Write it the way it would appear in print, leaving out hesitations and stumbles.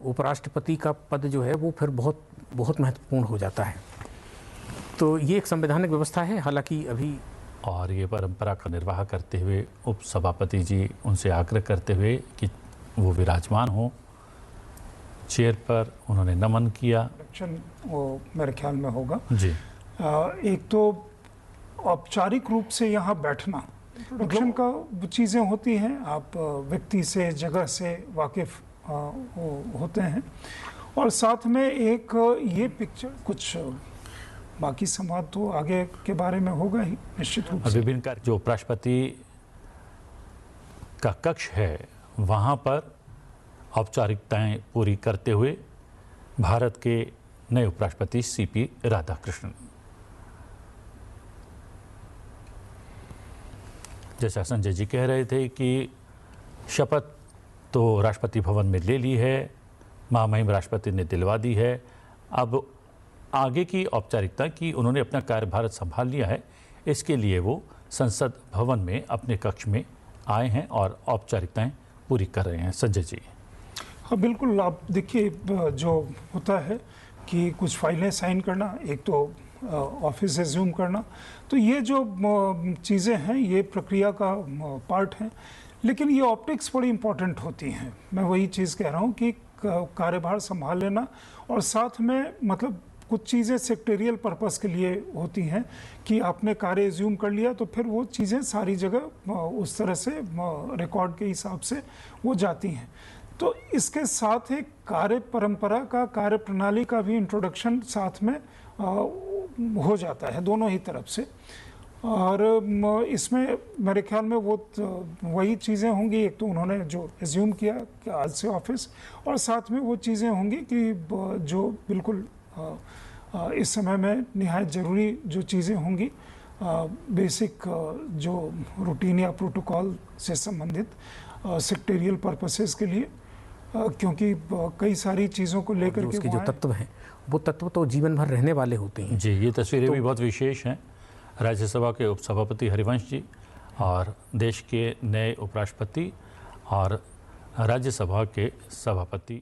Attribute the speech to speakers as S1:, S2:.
S1: उपराष्ट्रपति का पद जो है वो फिर बहुत बहुत महत्वपूर्ण हो जाता है। तो ये एक संवैधानिक व्यवस्था है, हालांकि अभी।
S2: और ये परंपरा का निर्वाह करते हुए उपसभापति जी उनसे आग्रह करते हुए कि वो विराजमान हो चेयर पर, उन्होंने नमन किया।
S3: इलेक्शन वो मेरे ख्याल में होगा
S2: जी।
S3: एक तो औपचारिक रूप से यहाँ बैठना, इंट्रोडक्शन का चीज़ें होती हैं, आप व्यक्ति से, जगह से वाकिफ होते हैं, और साथ में एक ये पिक्चर, कुछ बाकी संवाद तो आगे के बारे में होगा ही निश्चित रूप से।
S2: विभिन्न कार्य जो उपराष्ट्रपति का कक्ष है वहाँ पर औपचारिकताएं पूरी करते हुए भारत के नए उपराष्ट्रपति सीपी राधाकृष्णन, जैसा संजय जी कह रहे थे कि शपथ तो राष्ट्रपति भवन में ले ली है, महामहिम राष्ट्रपति ने दिलवा दी है, अब आगे की औपचारिकता की उन्होंने अपना कार्यभार संभाल लिया है, इसके लिए वो संसद भवन में अपने कक्ष में आए हैं और औपचारिकताएं पूरी कर रहे हैं। संजय जी।
S3: हाँ बिल्कुल, आप देखिए जो होता है कि कुछ फाइलें साइन करना, एक तो ऑफिस एज्यूम करना, तो ये जो चीज़ें हैं ये प्रक्रिया का पार्ट है, लेकिन ये ऑप्टिक्स बड़ी इम्पोर्टेंट होती हैं। मैं वही चीज़ कह रहा हूँ कि कार्यभार संभाल लेना, और साथ में मतलब कुछ चीज़ें सेक्रेटरियल पर्पस के लिए होती हैं कि आपने कार्य एज्यूम कर लिया तो फिर वो चीज़ें सारी जगह उस तरह से रिकॉर्ड के हिसाब से वो जाती हैं। तो इसके साथ एक कार्य परंपरा का, कार्य प्रणाली का भी इंट्रोडक्शन साथ में हो जाता है दोनों ही तरफ से, और इसमें मेरे ख्याल में वो वही चीज़ें होंगी, एक तो उन्होंने जो एज्यूम किया कि आज से ऑफिस, और साथ में वो चीज़ें होंगी कि जो बिल्कुल इस समय में निहायत ज़रूरी जो चीज़ें होंगी, बेसिक जो रूटीन या प्रोटोकॉल से संबंधित सेक्रेटरियल पर्पसेस के लिए, क्योंकि कई सारी चीज़ों को लेकर के
S1: उसके जो तत्व हैं वो तत्व तो जीवन भर रहने वाले होते हैं।
S2: जी, ये तस्वीरें भी बहुत विशेष हैं। राज्यसभा के उपसभापति हरिवंश जी और देश के नए उपराष्ट्रपति और राज्यसभा के सभापति